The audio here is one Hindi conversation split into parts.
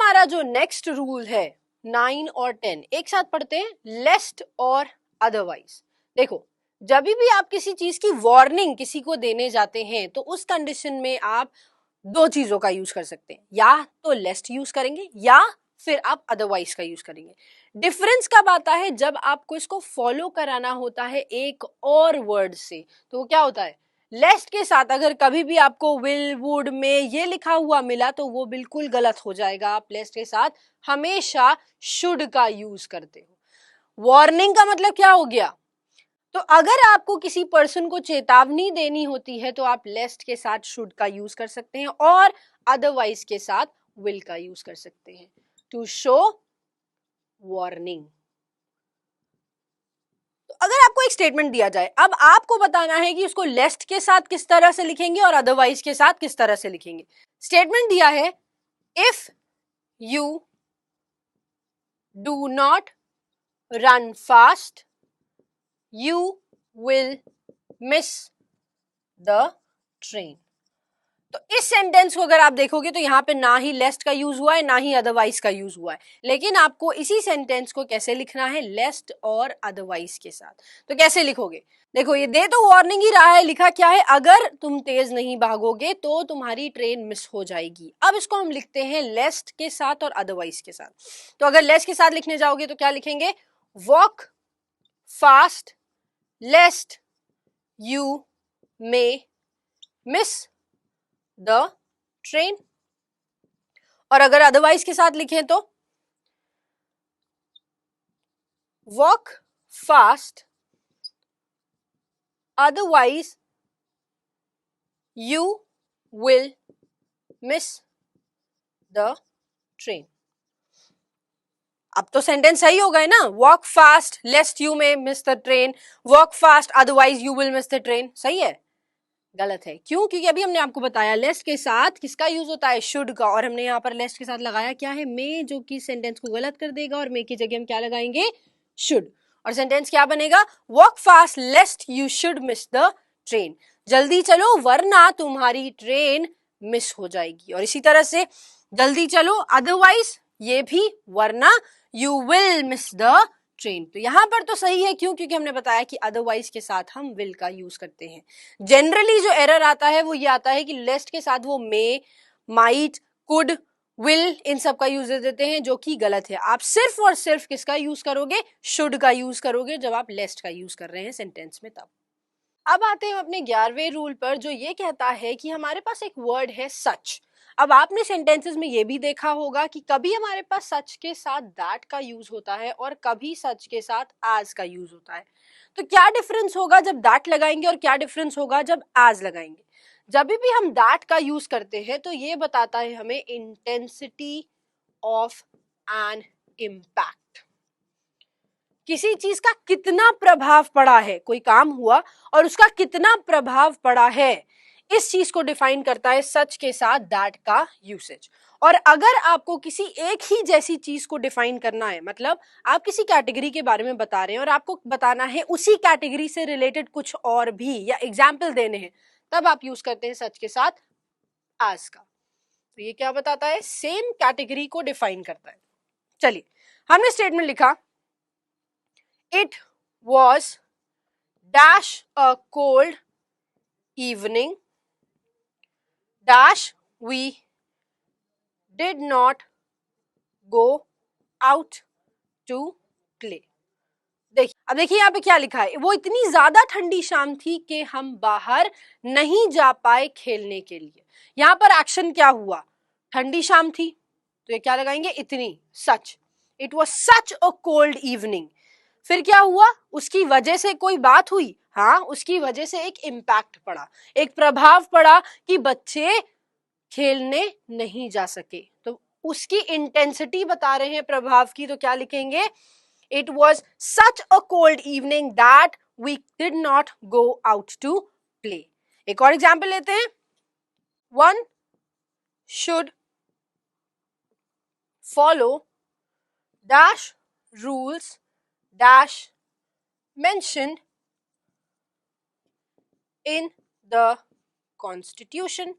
हमारा जो नेक्स्ट रूल है 9 और 10 एक साथ पढ़ते हैं, लेस्ट और अदरवाइज। देखो, जब भी आप किसी चीज की वार्निंग किसी को देने जाते हैं तो उस कंडीशन में आप दो चीजों का यूज कर सकते हैं, या तो लेस्ट यूज करेंगे या फिर आप अदरवाइज का यूज करेंगे। डिफरेंस कब आता है? जब आपको इसको फॉलो कराना होता है एक और वर्ड से, तो वो क्या होता है, लेस्ट के साथ अगर कभी भी आपको विल वुड में ये लिखा हुआ मिला तो वो बिल्कुल गलत हो जाएगा। आप लेस्ट के साथ हमेशा शुड का यूज करते हो। वार्निंग का मतलब क्या हो गया? तो अगर आपको किसी पर्सन को चेतावनी देनी होती है तो आप लेस्ट के साथ शुड का यूज कर सकते हैं और अदरवाइज के साथ विल का यूज कर सकते हैं, टू शो वार्निंग। तो अगर आपको एक स्टेटमेंट दिया जाए, अब आपको बताना है कि उसको लेस्ट के साथ किस तरह से लिखेंगे और अदरवाइज के साथ किस तरह से लिखेंगे। स्टेटमेंट दिया है, if you do not run fast you will miss the train. तो इस सेंटेंस को अगर आप देखोगे तो यहां पे ना ही लेस्ट का यूज हुआ है ना ही अदरवाइज का यूज हुआ है, लेकिन आपको इसी सेंटेंस को कैसे लिखना है, लेस्ट और अदरवाइज के साथ। तो कैसे लिखोगे? देखो, ये दे तो वार्निंग ही रहा है, लिखा क्या है, अगर तुम तेज नहीं भागोगे तो तुम्हारी ट्रेन मिस हो जाएगी। अब इसको हम लिखते हैं लेस्ट के साथ और अदरवाइज के साथ। तो अगर लेस्ट के साथ लिखने जाओगे तो क्या लिखेंगे, walk fast लेस्ट you may miss the train. और अगर अदरवाइज के साथ लिखें तो walk fast otherwise you will miss the train. अब तो सेंटेंस सही हो गए ना, walk fast लेस्ट you may miss the train, walk fast otherwise you will miss the train. सही है? गलत है। क्यों? क्योंकि अभी हमने आपको बताया लेस्ट के साथ किसका यूज होता है, शुड का, और हमने यहाँ पर लेस्ट के साथ लगाया क्या है, मे, जो कि सेंटेंस को गलत कर देगा, और मे की जगह हम क्या लगाएंगे, शुड। और सेंटेंस क्या बनेगा, walk fast लेस्ट you should miss the train. जल्दी चलो वरना तुम्हारी ट्रेन मिस हो जाएगी। और इसी तरह से जल्दी चलो अदरवाइज, ये भी, वरना you will miss the train. तो यहां पर तो सही है, क्यों? क्योंकि हमने बताया कि अदरवाइज के साथ हम विल का यूज करते हैं। जनरली जो एरर आता है वो ये आता है कि लेस्ट के साथ वो मे, माइट, कुड, विल, इन सब का यूज दे देते हैं, जो कि गलत है। आप सिर्फ और सिर्फ किसका यूज करोगे, शुड का यूज करोगे जब आप लेस्ट का यूज कर रहे हैं सेंटेंस में तब। अब आते हैं अपने 11वें रूल पर, जो ये कहता है कि हमारे पास एक वर्ड है सच। अब आपने सेंटेंसेस में ये भी देखा होगा कि कभी हमारे पास सच के साथ दैट का यूज होता है और कभी सच के साथ एज का यूज होता है। तो क्या डिफरेंस होगा जब दैट लगाएंगे और क्या डिफरेंस होगा जब एज लगाएंगे? जब भी हम दैट का यूज करते हैं तो ये बताता है हमें इंटेंसिटी ऑफ एन इम्पैक्ट, किसी चीज का कितना प्रभाव पड़ा है, कोई काम हुआ और उसका कितना प्रभाव पड़ा है, इस चीज को डिफाइन करता है सच के साथ दैट का यूसेज। और अगर आपको किसी एक ही जैसी चीज को डिफाइन करना है, मतलब आप किसी कैटेगरी के बारे में बता रहे हैं और आपको बताना है उसी कैटेगरी से रिलेटेड कुछ और भी, या एग्जाम्पल देने हैं, तब आप यूज करते हैं सच के साथ एज का। तो ये क्या बताता है, सेम कैटेगरी को डिफाइन करता है। चलिए, हमने स्टेटमेंट लिखा, it was dash a cold evening dash we did not go out to play। देखिए, अब देखिए यहाँ पे क्या लिखा है, वो इतनी ज्यादा ठंडी शाम थी कि हम बाहर नहीं जा पाए खेलने के लिए। यहाँ पर एक्शन क्या हुआ, ठंडी शाम थी, तो ये क्या लगाएंगे, इतनी, सच। It was such a cold evening. फिर क्या हुआ, उसकी वजह से कोई बात हुई, हाँ, उसकी वजह से एक इम्पैक्ट पड़ा, एक प्रभाव पड़ा कि बच्चे खेलने नहीं जा सके। तो उसकी इंटेंसिटी बता रहे हैं प्रभाव की, तो क्या लिखेंगे, it was such a cold evening that we did not go out to play. एक और एग्जाम्पल लेते हैं, one should follow dash rules dash mentioned in the constitution।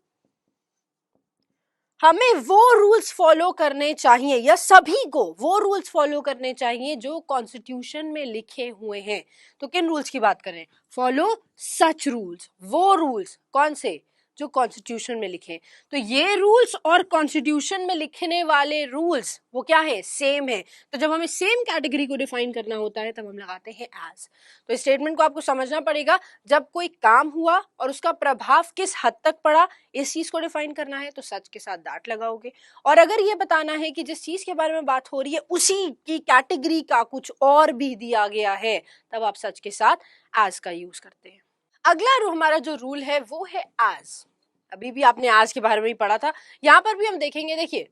हमें वो रूल्स फॉलो करने चाहिए, या सभी को वो रूल्स फॉलो करने चाहिए जो कॉन्स्टिट्यूशन में लिखे हुए हैं। तो किन रूल्स की बात करें? फॉलो सच रूल्स, वो रूल्स कौन से? जो कॉन्स्टिट्यूशन में लिखे हैं। तो ये रूल्स और कॉन्स्टिट्यूशन में लिखने वाले रूल्स वो क्या है? सेम है। तो जब हमें सेम कैटेगरी को डिफाइन करना होता है तब हम लगाते हैं एज। तो इस स्टेटमेंट को आपको समझना पड़ेगा। जब कोई काम हुआ और उसका प्रभाव किस हद तक पड़ा, इस चीज को डिफाइन करना है तो सच के साथ दैट लगाओगे। और अगर ये बताना है कि जिस चीज के बारे में बात हो रही है उसी की कैटेगरी का कुछ और भी दिया गया है, तब आप सच के साथ एज का यूज करते हैं। अगला हमारा जो रूल है वो है एज। अभी भी आपने आज के बारे में ही पढ़ा था, यहां पर भी हम देखेंगे। देखिए,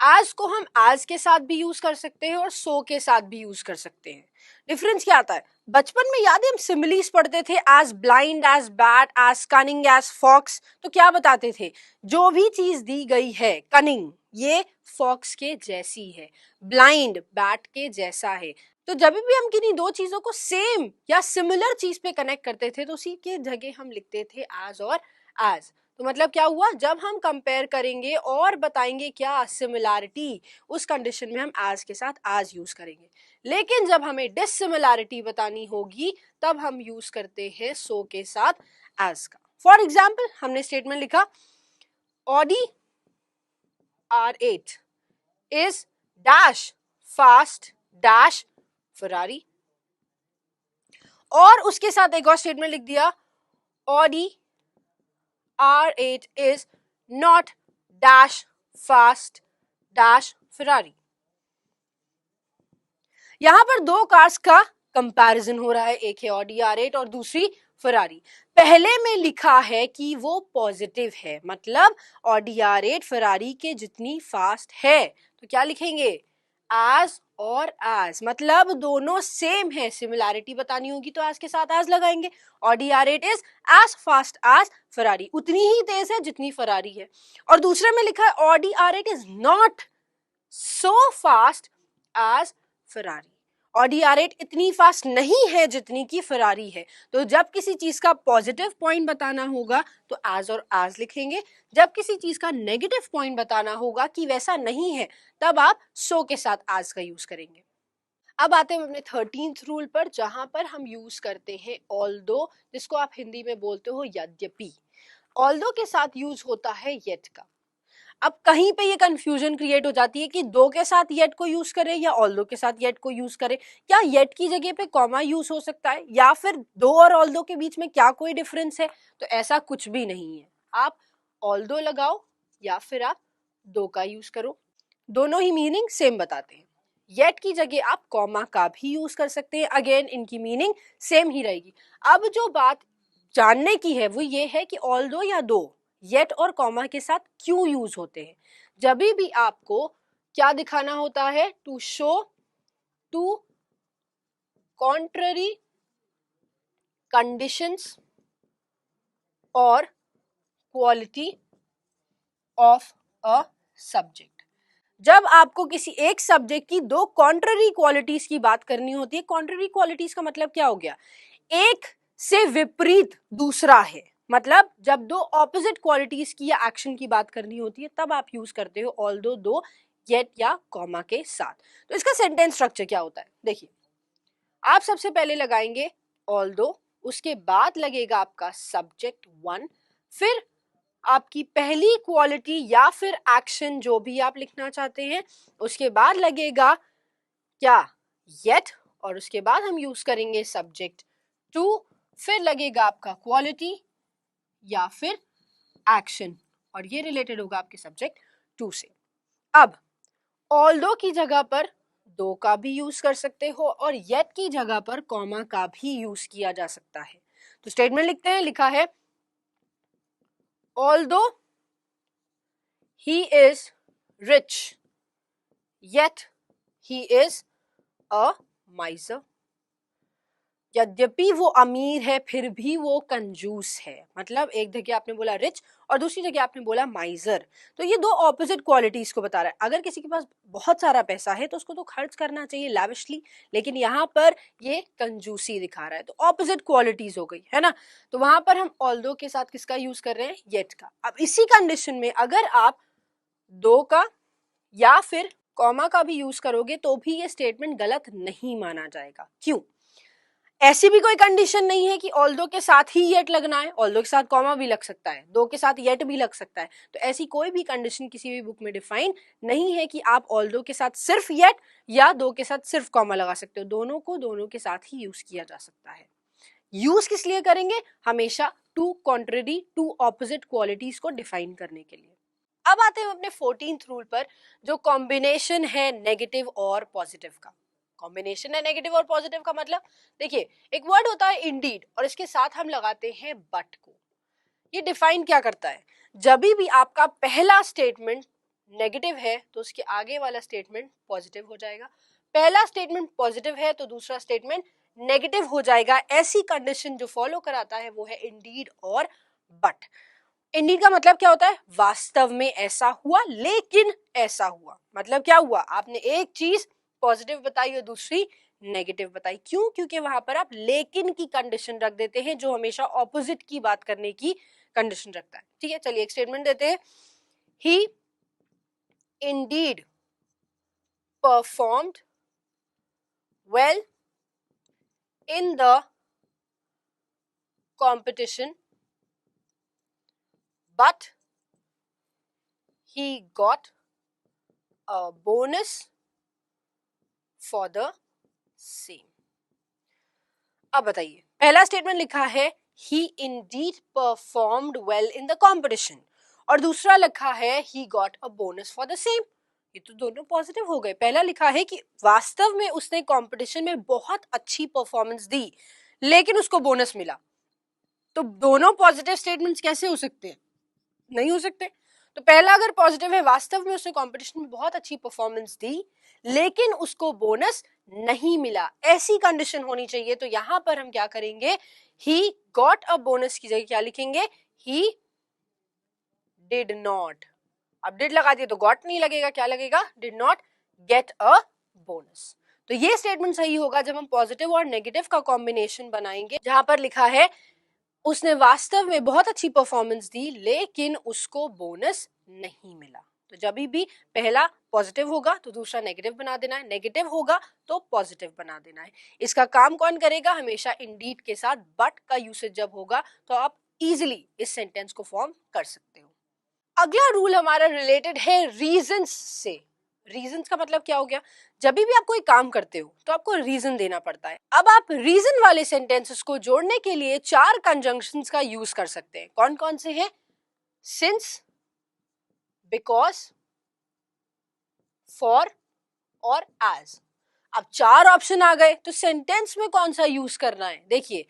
आज को हम आज के साथ भी यूज कर सकते हैं और सो के साथ भी यूज कर सकते हैं। डिफरेंस क्या आता है? बचपन में याद है हम सिमिलीज पढ़ते थे, as blind, as bat, as cunning, as fox. तो क्या बताते थे? जो भी चीज दी गई है, कनिंग ये फॉक्स के जैसी है, ब्लाइंड बैट के जैसा है। तो जब भी हम किन्हीं दो चीजों को सेम या सिमिलर चीज पे कनेक्ट करते थे तो उसी के जगह हम लिखते थे एज और एज। तो मतलब क्या हुआ? जब हम कंपेयर करेंगे और बताएंगे क्या सिमिलैरिटी, उस कंडीशन में हम एज के साथ आज यूज करेंगे। लेकिन जब हमें डिससिमिलैरिटी बतानी होगी तब हम यूज करते हैं सो के साथ एज का। फॉर एग्जाम्पल, हमने स्टेटमेंट लिखा Audi R8 is dash fast dash Ferrari, और उसके साथ एक और स्टेटमेंट लिख दिया Audi R8 is not dash fast dash Ferrari। यहां पर दो कार्स का कंपैरिजन हो रहा है, एक है ऑडी R8 और दूसरी फरारी। पहले में लिखा है कि वो पॉजिटिव है, मतलब ऑडी R8 फरारी के जितनी फास्ट है। तो क्या लिखेंगे? एज और एज, मतलब दोनों सेम है। सिमिलैरिटी बतानी होगी तो एज के साथ एज लगाएंगे। Audi R8 is as fast as Ferrari, उतनी ही तेज है जितनी फरारी है। और दूसरे में लिखा है Audi R8 is not so fast as Ferrari, Audi R8 इतनी फास्ट नहीं है जितनी की फरारी है। तो जब किसी चीज का पॉजिटिव पॉइंट बताना होगा तो एज और एज लिखेंगे, जब किसी चीज का नेगेटिव पॉइंट बताना होगा कि वैसा नहीं है तब आप सो के साथ एज का यूज करेंगे। अब आते हैं अपने 13th रूल पर, जहां पर हम यूज करते हैं ऑल्दो, जिसको आप हिंदी में बोलते हो यद्यपि। ऑल्दो के साथ यूज होता है येट का। अब कहीं पे ये कंफ्यूजन क्रिएट हो जाती है कि दो के साथ येट को यूज करें या ऑल्दो के साथ येट को यूज करें, या येट की जगह पे कॉमा यूज हो सकता है, या फिर दो और ऑल्दो के बीच में क्या कोई डिफरेंस है? तो ऐसा कुछ भी नहीं है। आप ऑल्दो लगाओ या फिर आप दो का यूज करो, दोनों ही मीनिंग सेम बताते हैं। येट की जगह आप कॉमा का भी यूज कर सकते हैं, अगेन इनकी मीनिंग सेम ही रहेगी। अब जो बात जानने की है वो ये है कि ऑल्दो या दो येट और कॉमा के साथ क्यों यूज होते हैं। जब भी आपको क्या दिखाना होता है? To show to contrary conditions और क्वालिटी ऑफ अ सब्जेक्ट। जब आपको किसी एक सब्जेक्ट की दो कॉन्ट्ररी क्वालिटीज की बात करनी होती है, कॉन्ट्ररी क्वालिटीज का मतलब क्या हो गया? एक से विपरीत दूसरा है, मतलब जब दो ऑपोजिट क्वालिटीज की या एक्शन की बात करनी होती है तब आप यूज करते हो ऑल्दो दो येट या कॉमा के साथ। तो इसका सेंटेंस स्ट्रक्चर क्या होता है? देखिए, आप सबसे पहले लगाएंगे ऑल्दो, उसके बाद लगेगा आपका सब्जेक्ट वन, फिर आपकी पहली क्वालिटी या फिर एक्शन जो भी आप लिखना चाहते हैं, उसके बाद लगेगा क्या? येट, और उसके बाद हम यूज करेंगे सब्जेक्ट टू, फिर लगेगा आपका क्वालिटी या फिर एक्शन, और ये रिलेटेड होगा आपके सब्जेक्ट टू से। अब ऑल्दो की जगह पर दो का भी यूज कर सकते हो और येट की जगह पर कॉमा का भी यूज किया जा सकता है। तो स्टेटमेंट लिखते हैं, लिखा है although he is rich yet he is a miser। यद्यपि वो अमीर है फिर भी वो कंजूस है। मतलब एक जगह आपने बोला रिच और दूसरी जगह आपने बोला माइजर, तो ये दो ऑपोजिट क्वालिटीज को बता रहा है। अगर किसी के पास बहुत सारा पैसा है तो उसको तो खर्च करना चाहिए लैविशली, लेकिन यहाँ पर ये कंजूसी दिखा रहा है, तो ऑपोजिट क्वालिटीज हो गई है ना। तो वहां पर हम ऑल्दो के साथ किसका यूज कर रहे हैं? येट का। अब इसी कंडीशन में अगर आप दो का या फिर कॉमा का भी यूज करोगे तो भी ये स्टेटमेंट गलत नहीं माना जाएगा। क्यों? ऐसी भी कोई कंडीशन नहीं है कि ऑल्दो के साथ ही येट लगना है, ऑल्दो के साथ कॉमा भी लग सकता है, दो के साथ येट भी लग सकता है। तो ऐसी कोई भी कंडीशन किसी भी बुक में डिफाइन नहीं है कि आप ऑल्दो के साथ सिर्फ येट या दो के साथ सिर्फ कॉमा लगा सकते हो। दोनों को दोनों के साथ ही यूज किया जा सकता है। यूज किस लिए करेंगे? हमेशा to contrary, to opposite qualities को डिफाइन करने के लिए। अब आते हैं अपने 14th रूल पर, जो कॉम्बिनेशन है नेगेटिव और पॉजिटिव का। कॉम्बिनेशन है नेगेटिव और पॉजिटिव का मतलब, देखिए एक वर्ड होता है इंडीड और इसके साथ हम लगाते हैं बट को। ये डिफाइन क्या करता है? जब भी आपका पहला स्टेटमेंट नेगेटिव है तो उसके आगे वाला स्टेटमेंट पॉजिटिव हो जाएगा, पहला स्टेटमेंट पॉजिटिव है तो दूसरा स्टेटमेंट नेगेटिव हो जाएगा। ऐसी कंडीशन जो फॉलो कराता है वो है इंडीड और बट। इंडीड का मतलब क्या होता है? वास्तव में ऐसा हुआ, लेकिन ऐसा हुआ। मतलब क्या हुआ? आपने एक चीज पॉजिटिव बताई और दूसरी नेगेटिव बताई। क्यों? क्योंकि वहां पर आप लेकिन की कंडीशन रख देते हैं, जो हमेशा ऑपोजिट की बात करने की कंडीशन रखता है। ठीक है, चलिए एक स्टेटमेंट देते हैं। He indeed performed well in the competition, but he got a bonus for the same. अब बताइए, पहला स्टेटमेंट लिखा है he indeed performed well in the competition और दूसरा लिखा है he got a bonus for the same। ये तो दोनों पॉजिटिव हो गए। पहला लिखा है कि वास्तव में उसने कंपटीशन में बहुत अच्छी परफॉर्मेंस दी लेकिन उसको बोनस मिला। तो दोनों पॉजिटिव स्टेटमेंट्स कैसे हो सकते हैं? नहीं हो सकते। तो पहला अगर पॉजिटिव है, वास्तव में उसने कंपटीशन में बहुत अच्छी परफॉर्मेंस दी लेकिन उसको बोनस नहीं मिला, ऐसी कंडीशन होनी चाहिए। तो यहां पर हम क्या करेंगे? ही गॉट अ बोनस की जगह क्या लिखेंगे? He did not. अब डिड लगा दिया तो गॉट नहीं लगेगा, क्या लगेगा? Did not get a bonus. तो ये स्टेटमेंट सही होगा जब हम पॉजिटिव और नेगेटिव का कॉम्बिनेशन बनाएंगे, जहां पर लिखा है उसने वास्तव में बहुत अच्छी परफॉर्मेंस दी लेकिन उसको बोनस नहीं मिला। तो जब भी पहला पॉजिटिव होगा तो दूसरा नेगेटिव बना देना है, नेगेटिव होगा तो पॉजिटिव बना देना है। इसका काम कौन करेगा? हमेशा इंडीड के साथ बट का यूसेज जब होगा तो आप इजीली इस सेंटेंस को फॉर्म कर सकते हो। अगला रूल हमारा रिलेटेड है रीजंस से। रीजंस का मतलब क्या हो गया? जब भी आप कोई काम करते हो तो आपको रीजन देना पड़ता है। अब आप रीजन वाले सेंटेंसेस को जोड़ने के लिए चार कंजंक्शंस का यूज कर सकते हैं। कौन कौन से हैं? सिंस, बिकॉज, फॉर और एज। अब चार ऑप्शन आ गए तो सेंटेंस में कौन सा यूज करना है? देखिए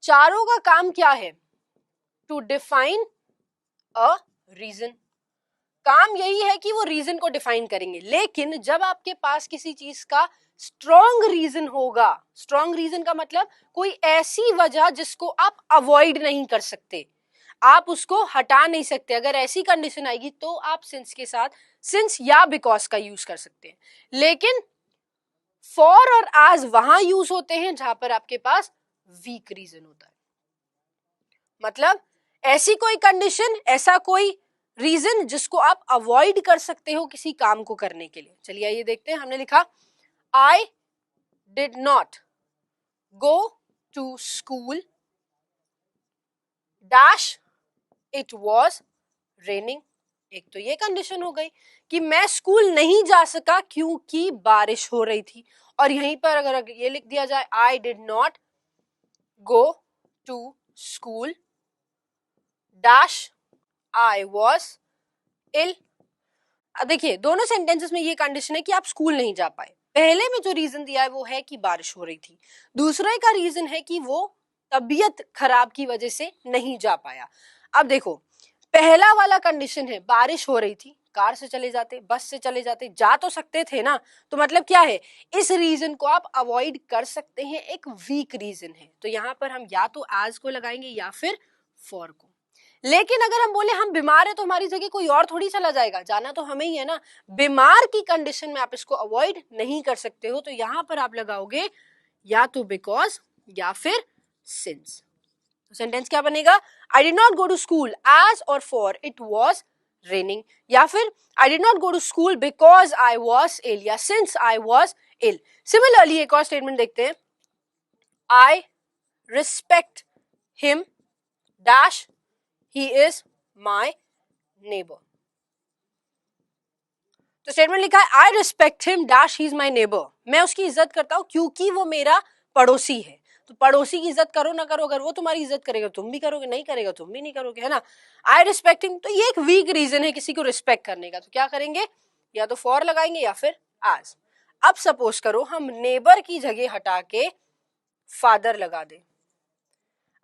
चारों का काम क्या है? To define a reason. काम यही है कि वो रीजन को डिफाइन करेंगे। लेकिन जब आपके पास किसी चीज का स्ट्रॉन्ग रीजन होगा, स्ट्रॉन्ग रीजन का मतलब कोई ऐसी वजह जिसको आप अवॉइड नहीं कर सकते, आप उसको हटा नहीं सकते, अगर ऐसी कंडीशन आएगी तो आप सिंस के साथ सिंस या बिकॉज का यूज कर सकते हैं। लेकिन फॉर और एज वहां यूज होते हैं जहां पर आपके पास वीक रीजन होता है। मतलब ऐसी कोई कंडीशन, ऐसा कोई रीजन जिसको आप अवॉइड कर सकते हो किसी काम को करने के लिए। चलिए आइए देखते हैं। हमने लिखा I did not go to school dash it was raining. एक तो ये कंडीशन हो गई कि मैं स्कूल नहीं जा सका क्योंकि बारिश हो रही थी। और यहीं पर अगर ये लिख दिया जाए I did not go to school dash I was ill. देखिए दोनों सेंटेंसेस में ये कंडीशन है कि आप स्कूल नहीं जा पाए। पहले में जो रीजन दिया है वो है कि बारिश हो रही थी, दूसरे का रीजन है कि वो तबीयत खराब की वजह से नहीं जा पाया। अब देखो पहला वाला कंडीशन है बारिश हो रही थी, कार से चले जाते, बस से चले जाते, जा तो सकते थे ना। तो मतलब क्या है? इस रीजन को आप अवॉइड कर सकते हैं, एक वीक रीजन है। तो यहां पर हम या तो एज को लगाएंगे या फिर फॉर को। लेकिन अगर हम बोले हम बीमार है तो हमारी जगह कोई और थोड़ी चला जाएगा, जाना तो हमें ही है ना। बीमार की कंडीशन में आप इसको अवॉइड नहीं कर सकते हो, तो यहां पर आप लगाओगे या तो बिकॉज या फिर सिंस। तो सेंटेंस क्या बनेगा? I did not go to school as और फॉर इट वॉज raining, या फिर I did not go to school because I was ill या since I was ill. Similarly एक और statement देखते हैं, I respect him dash he is my neighbor. तो स्टेटमेंट लिखा है I respect him dash he is my neighbour, मैं उसकी इज्जत करता हूं क्योंकि वो मेरा पड़ोसी है. तो पड़ोसी की इज्जत करो ना करो, अगर वो तुम्हारी इज्जत करेगा तुम भी करोगे, नहीं करेगा तुम भी नहीं करोगे, है ना. आई रिस्पेक्ट हिम, तो ये एक वीक रीजन है किसी को रिस्पेक्ट करने का. तो क्या करेंगे, या तो फॉर लगाएंगे या फिर एज. अब सपोज करो हम नेबर की जगह हटा के फादर लगा दे.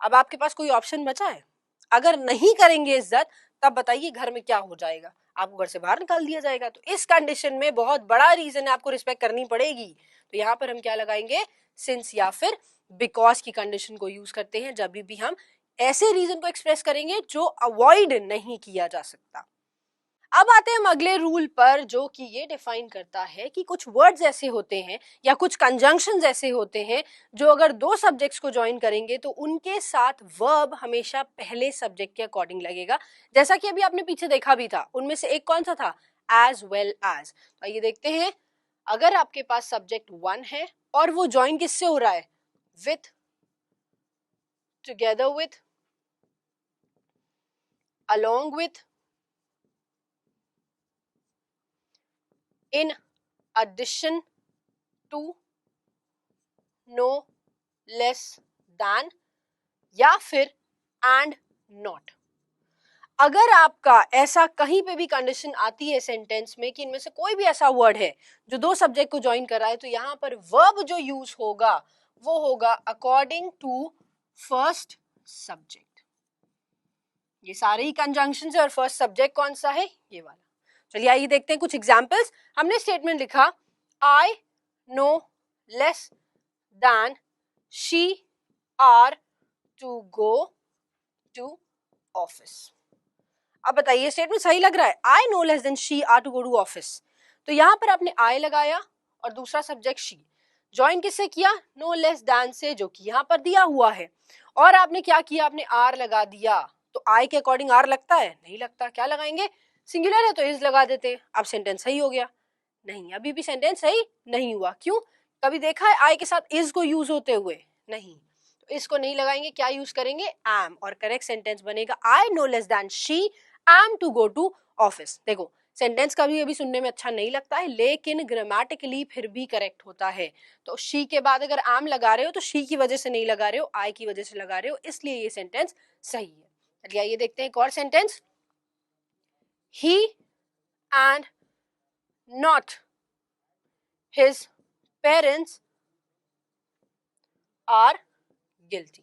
अब आपके पास कोई ऑप्शन बचा है? अगर नहीं करेंगे इज्जत तब बताइए घर में क्या हो जाएगा, आपको घर से बाहर निकाल दिया जाएगा. तो इस कंडीशन में बहुत बड़ा रीजन है, आपको रिस्पेक्ट करनी पड़ेगी. तो यहाँ पर हम क्या लगाएंगे, सिंस या फिर बिकॉज की कंडीशन को यूज करते हैं जब भी हम ऐसे रीजन को एक्सप्रेस करेंगे जो अवॉइड नहीं किया जा सकता. अब आते हैं हम अगले रूल पर, जो कि ये डिफाइन करता है कि कुछ वर्ड्स ऐसे होते हैं या कुछ कंजंक्शंस ऐसे होते हैं जो अगर दो सब्जेक्ट्स को ज्वाइन करेंगे तो उनके साथ वर्ब हमेशा पहले सब्जेक्ट के अकॉर्डिंग लगेगा. जैसा कि अभी आपने पीछे देखा भी था, उनमें से एक कौन सा था, एज वेल एज. तो ये देखते हैं, अगर आपके पास सब्जेक्ट वन है और वो ज्वाइन किससे हो रहा है, with, together with, along with, in addition to, no less than, या फिर and not. अगर आपका ऐसा कहीं पे भी कंडीशन आती है सेंटेंस में कि इनमें से कोई भी ऐसा वर्ड है जो दो सब्जेक्ट को ज्वाइन कर रहा है, तो यहां पर वर्ब जो यूज होगा वो होगा अकॉर्डिंग टू फर्स्ट सब्जेक्ट. ये सारे ही कंजंक्शन है और फर्स्ट सब्जेक्ट कौन सा है, ये वाला. चलिए आइए देखते हैं कुछ एग्जाम्पल्स. हमने स्टेटमेंट लिखा, I no less than she are to go to office. अब बताइए स्टेटमेंट सही लग रहा है, I no less than she are to go to office. तो यहां पर आपने आई लगाया और दूसरा सब्जेक्ट शी, ज्वाइन किससे किया, नो लेस दैन से, जो कि यहां पर दिया हुआ है. और आपने क्या किया, आपने आर लगा दिया. तो आई के अकॉर्डिंग आर लगता है, नहीं लगता. क्या लगाएंगे, सिंगुलर है तो इज लगा देते हैं. अब सेंटेंस सही हो गया, नहीं अभी भी सेंटेंस सही नहीं हुआ. क्यों, कभी देखा है आई के साथ इज को यूज होते हुए, नहीं. तो इसको नहीं लगाएंगे, क्या यूज करेंगे, एम, और करेक्ट सेंटेंस बनेगा I no less than she am to go to office. देखो सेंटेंस कभी अभी सुनने में अच्छा नहीं लगता है लेकिन ग्रामेटिकली फिर भी करेक्ट होता है. तो शी के बाद अगर एम लगा रहे हो तो शी की वजह से नहीं लगा रहे हो, आई की वजह से लगा रहे हो, इसलिए ये सेंटेंस सही है. चलिए आइए देखते हैं एक और sentence. He and not his parents are guilty.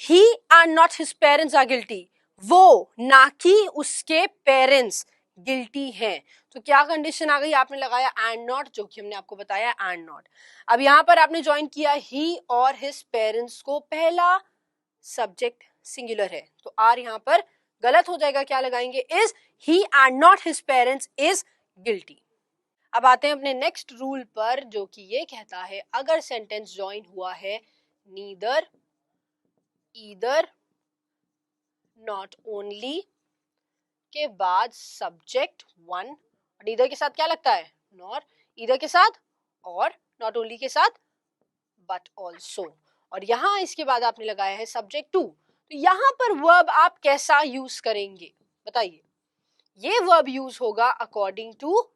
He and not his parents are guilty. वो ना कि उसके पेरेंट्स गिल्टी हैं. तो क्या कंडीशन आ गई, आपने लगाया एंड नॉट, जो कि हमने आपको बताया एंड नॉट. अब यहां पर आपने ज्वाइन किया ही और हिज पेरेंट्स को, पहला सब्जेक्ट सिंगुलर है तो आर यहां पर गलत हो जाएगा. क्या लगाएंगे, is he and not his parents is guilty. अब आते हैं अपने नेक्स्ट रूल पर, जो कि ये कहता है अगर सेंटेंस ज्वाइन हुआ है नीदर, ईदर, नॉट ओनली के बाद सब्जेक्ट वन, और ईदर के साथ क्या लगता है, नॉर, ईदर के साथ और नॉट ओनली के साथ बट ऑल्सो, और यहां इसके बाद आपने लगाया है सब्जेक्ट टू. तो यहां पर वर्ब आप कैसा यूज करेंगे बताइए. ये वर्ब यूज होगा according to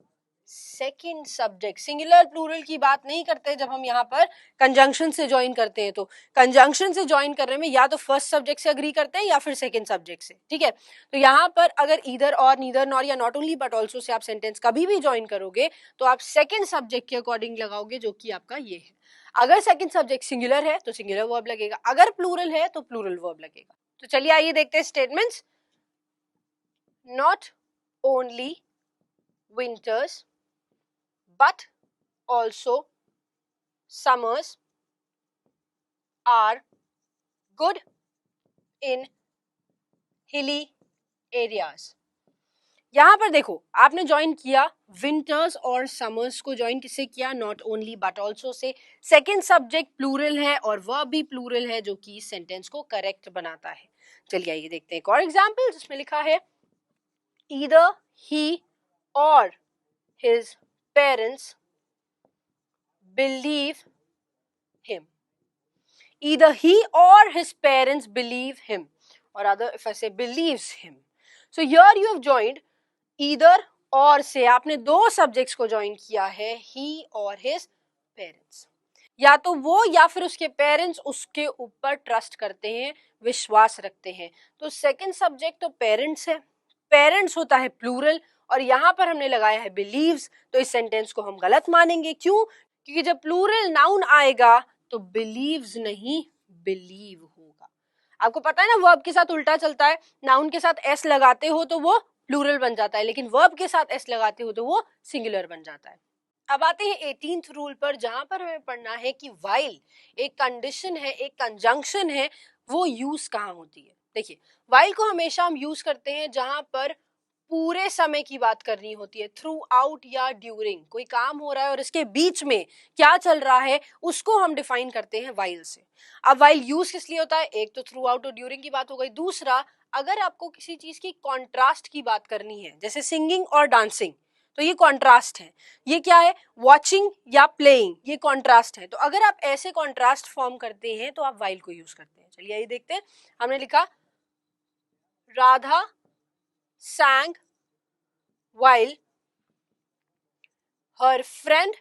second subject. Singular plural की बात नहीं करते जब हम यहाँ पर कंजंक्शन से ज्वाइन करते हैं. तो कंजंक्शन से ज्वाइन करने में या तो फर्स्ट सब्जेक्ट से अग्री करते हैं या फिर सेकंड सब्जेक्ट से, ठीक है. तो यहाँ पर अगर ईदर और, नीदर नॉर या नॉट ओनली बट ऑल्सो से आप सेंटेंस कभी भी ज्वाइन करोगे तो आप सेकंड सब्जेक्ट के अकॉर्डिंग लगाओगे, जो कि आपका ये है. अगर सेकंड सब्जेक्ट सिंगुलर है तो सिंगुलर वर्ब लगेगा, अगर प्लूरल है तो प्लूरल वर्ब लगेगा. तो चलिए आइए देखते हैं statements. Not only winters but also summers are good in hilly areas. यहां पर देखो आपने ज्वाइन किया विंटर्स और समर्स को, ज्वाइन किससे किया, नॉट ओनली बट ऑल्सो से. सेकेंड सब्जेक्ट प्लूरल है और वर्ब भी प्लूरल है, जो कि सेंटेंस को करेक्ट बनाता है. चलिए आइए देखते हैं एक और एग्जाम्पल जिसमें लिखा है either he or his parents believe him. Either he or his parents believe him, or rather if I say believes him. So here you have joined either or से आपने दो सब्जेक्ट्स को ज्वाइन किया है, ही और हिज पेरेंट्स. या तो वो या फिर उसके पेरेंट्स उसके ऊपर ट्रस्ट करते हैं, विश्वास रखते हैं. तो सेकंड सब्जेक्ट तो पेरेंट्स है, पेरेंट्स होता है प्लूरल, और यहाँ पर हमने लगाया है बिलीव्स, तो इस सेंटेंस को हम गलत मानेंगे. क्यों? क्योंकि जब प्लूरल नाउन आएगा तो बिलीव्स नहीं बिलीव होगा. आपको पता है ना, वर्ब के साथ उल्टा चलता है. नाउन के साथ एस लगाते हो तो वो प्लूरल बन जाता है, लेकिन वर्ब के साथ एस लगाते हो तो वो सिंगुलर बन जाता है. अब आते हैं 18th रूल पर, जहां पर हमें पढ़ना है कि वाइल एक कंडीशन है, एक कंजंक्शन है, वो यूज कहाँ होती है. देखिए, वाइल को हमेशा हम यूज करते हैं जहां पर पूरे समय की बात करनी होती है, थ्रू आउट या ड्यूरिंग. कोई काम हो रहा है और इसके बीच में क्या चल रहा है उसको हम डिफाइन करते हैं वाइल से. अब वाइल यूज किस लिए होता है? एक तो थ्रू आउट और ड्यूरिंग की बात हो गई. दूसरा, अगर आपको किसी चीज की कॉन्ट्रास्ट की बात करनी है, जैसे सिंगिंग और डांसिंग, तो ये कॉन्ट्रास्ट है. ये क्या है? वॉचिंग या प्लेइंग, ये कॉन्ट्रास्ट है. तो अगर आप ऐसे कॉन्ट्रास्ट फॉर्म करते हैं तो आप वाइल को यूज करते हैं. चलिए ये देखते हैं. हमने लिखा Radha sang while her friend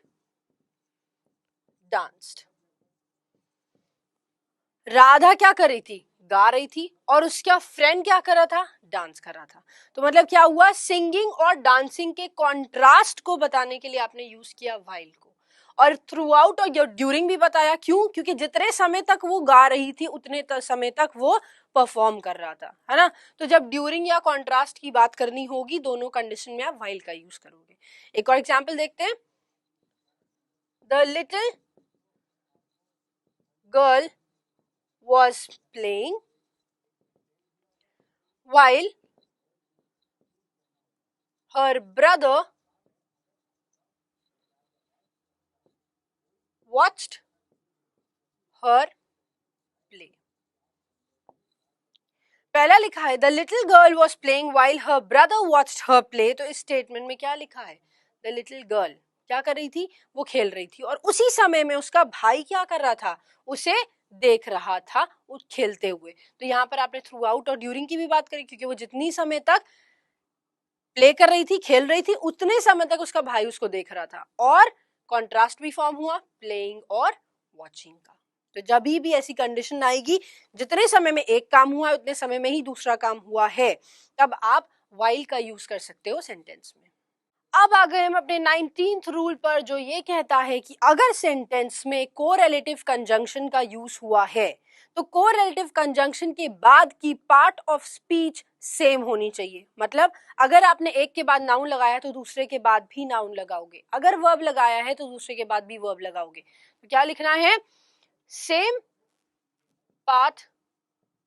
danced. Radha क्या कर रही थी? गा रही थी, और उसका फ्रेंड क्या कर रहा था? डांस कर रहा था. तो मतलब क्या हुआ? सिंगिंग और डांसिंग के कॉन्ट्रास्ट को बताने के लिए आपने यूज किया वाइल को. और थ्रू आउट और ड्यूरिंग भी बताया. क्यों? क्योंकि जितने समय तक वो गा रही थी उतने समय तक वो परफॉर्म कर रहा था, है ना. तो जब ड्यूरिंग या कॉन्ट्रास्ट की बात करनी होगी, दोनों कंडीशन में आप वाइल का यूज करोगे. एक और एग्जाम्पल देखते हैं. The little girl was playing while her brother watched her play. पहला लिखा है the little girl was playing while her brother watched her play. तो इस स्टेटमेंट में क्या लिखा है? द लिटिल गर्ल क्या कर रही थी? वो खेल रही थी, और उसी समय में उसका भाई क्या कर रहा था? उसे देख रहा था उस खेलते हुए. तो यहाँ पर आपने थ्रू आउट और ड्यूरिंग की भी बात करी, क्योंकि वो जितनी समय तक प्ले कर रही थी, खेल रही थी, उतने समय तक उसका भाई उसको देख रहा था. और कॉन्ट्रास्ट भी फॉर्म हुआ प्लेइंग और वॉचिंग का. तो जब भी ऐसी कंडीशन आएगी, जितने समय में एक काम हुआ है उतने समय में ही दूसरा काम हुआ है, तब आप वाइल का यूज कर सकते हो सेंटेंस में. अब आ गए हम अपने 19th रूल पर, जो ये कहता है कि अगर सेंटेंस में कोरिलेटिव कंजंक्शन का यूज हुआ है तो कोरिलेटिव कंजंक्शन के बाद की पार्ट ऑफ स्पीच सेम होनी चाहिए. मतलब अगर आपने एक के बाद नाउन लगाया तो दूसरे के बाद भी नाउन लगाओगे, अगर वर्ब लगाया है तो दूसरे के बाद भी वर्ब लगाओगे. तो क्या लिखना है? Same part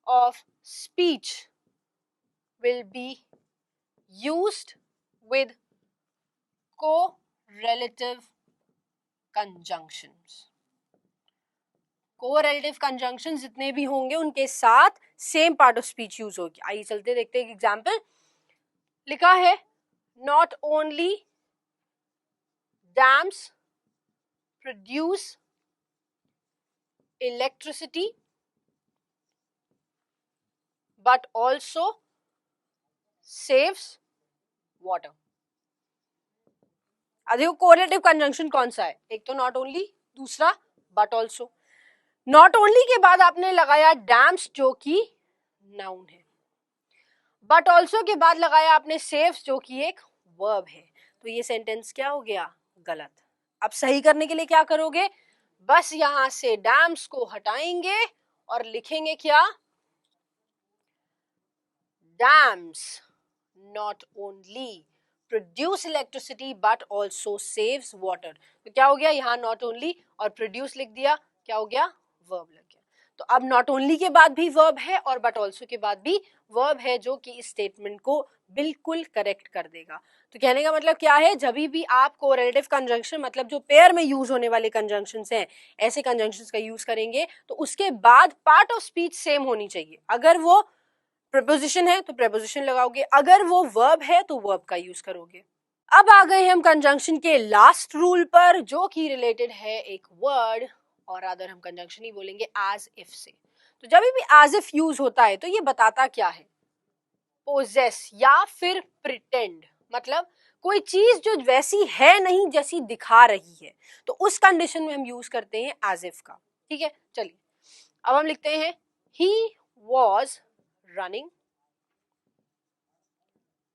of speech will be used with correlative conjunctions. correlative conjunctions जितने भी होंगे उनके साथ same part of speech use होगी. आइए चलते देखते हैं एक एग्जाम्पल. लिखा है not only dams produce electricity but also saves water. देखो कोरिलेटिव कंजंक्शन कौन सा है? एक तो नॉट ओनली, दूसरा बट ऑल्सो. नॉट ओनली के बाद आपने लगाया डैम्स जो कि नाउन है, बट ऑल्सो के बाद लगाया आपने सेव्स जो कि एक वर्ब है. तो ये सेंटेंस क्या हो गया? गलत. अब सही करने के लिए क्या करोगे? बस यहां से डैम्स को हटाएंगे और लिखेंगे क्या? Dams not only produce electricity but also saves water. तो क्या हो गया? यहाँ नॉट ओनली और प्रोड्यूस लिख दिया, क्या हो गया? वर्ब लग गया. तो अब नॉट ओनली के बाद भी वर्ब है और बट ऑल्सो के बाद भी वर्ब है, जो कि इस स्टेटमेंट को बिल्कुल करेक्ट कर देगा. तो कहने का मतलब क्या है? जब भी आप कोरिलेटिव कंजंक्शन, मतलब जो पेयर में यूज होने वाले कंजंक्शंस हैं, ऐसे कंजंक्शंस का यूज करेंगे तो उसके बाद पार्ट ऑफ स्पीच सेम होनी चाहिए. अगर वो प्रपोजिशन है तो प्रपोजिशन लगाओगे, अगर वो वर्ब है तो वर्ब का यूज करोगे। अब आ गए हम कंजंक्शन के लास्ट रूल पर, जो कि रिलेटेड है एक वर्ड, और अदर हम कंजंक्शन ही बोलेंगे एज इफ से। तो जब भी एज इफ यूज होता है तो ये बताता क्या है, पोजेस या फिर प्रिटेंड, मतलब कोई चीज जो वैसी है नहीं जैसी दिखा रही है, तो उस कंडीशन में हम यूज करते हैं एज इफ का। ठीक है, चलिए अब हम लिखते हैं he was running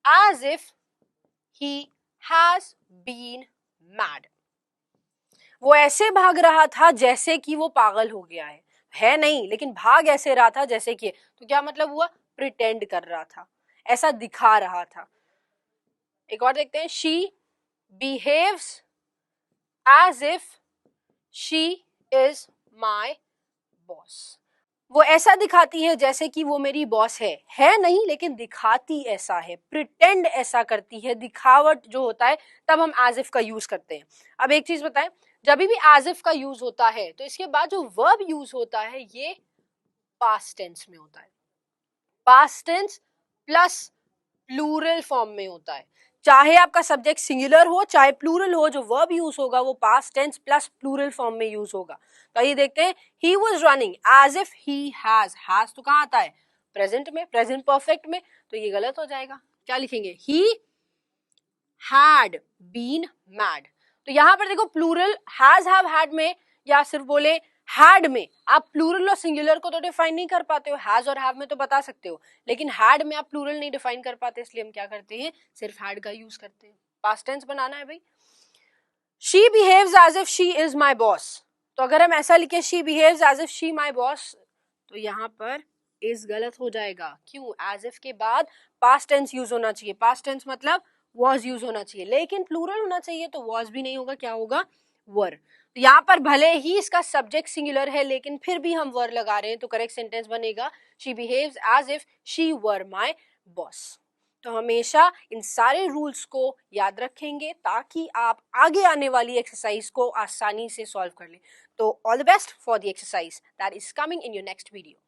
as if he has been mad. वो ऐसे भाग रहा था जैसे कि वो पागल हो गया है नहीं, लेकिन भाग ऐसे रहा था जैसे कि, तो क्या मतलब हुआ, प्रिटेंड कर रहा था, ऐसा दिखा रहा था। एक और देखते हैं, she behaves as if she is my boss. वो ऐसा दिखाती है जैसे कि वो मेरी बॉस है नहीं, लेकिन दिखाती ऐसा है, प्रिटेंड ऐसा करती है, दिखावट जो होता है, तब हम एज इफ का यूज करते हैं। अब एक चीज बताएं, जब भी एज इफ का यूज होता है तो इसके बाद जो वर्ब यूज होता है ये पास्ट टेंस में होता है, past tense plus plural form में होता है। चाहे आपका सब्जेक्ट सिंगुलर हो चाहे प्लूरल हो, जो वर्ब यूज होगा वो past tense plus plural form में यूज होगा। तो ये देखते हैं, he was running as if he has तो कहाँ आता है, प्रेजेंट में, प्रेजेंट परफेक्ट में, तो ये गलत हो जाएगा। क्या लिखेंगे, ही हैड बीन मैड। तो यहां पर देखो प्लूरल हैज हैव हैड में या सिर्फ बोले हैड में, आप प्लूरल और सिंगुलर को तो डिफाइन नहीं कर पाते हो, हैज और हैव में तो बता सकते हो, लेकिन हैड में आप प्लूरल नहीं डिफाइन कर पाते, इसलिए हम क्या करते हैं, सिर्फ हैड का यूज करते हैं। पास्ट टेंस बनाना है भाई। She behaves as if she is my boss, तो अगर हम ऐसा लिखे she behaves as if she my boss, तो यहाँ पर इज गलत हो जाएगा। क्यों, एज इफ के बाद पास्ट टेंस यूज होना चाहिए, पास्ट टेंस मतलब वॉज यूज होना चाहिए, लेकिन प्लूरल होना चाहिए, तो वॉज भी नहीं होगा, क्या होगा, वर। तो यहाँ पर भले ही इसका सब्जेक्ट सिंगुलर है लेकिन फिर भी हम वर लगा रहे हैं, तो करेक्ट सेंटेंस बनेगा she behaves as if she were my boss. तो हमेशा इन सारे रूल्स को याद रखेंगे ताकि आप आगे आने वाली एक्सरसाइज को आसानी से सॉल्व कर लें। तो all the best for the exercise that is coming in your next video.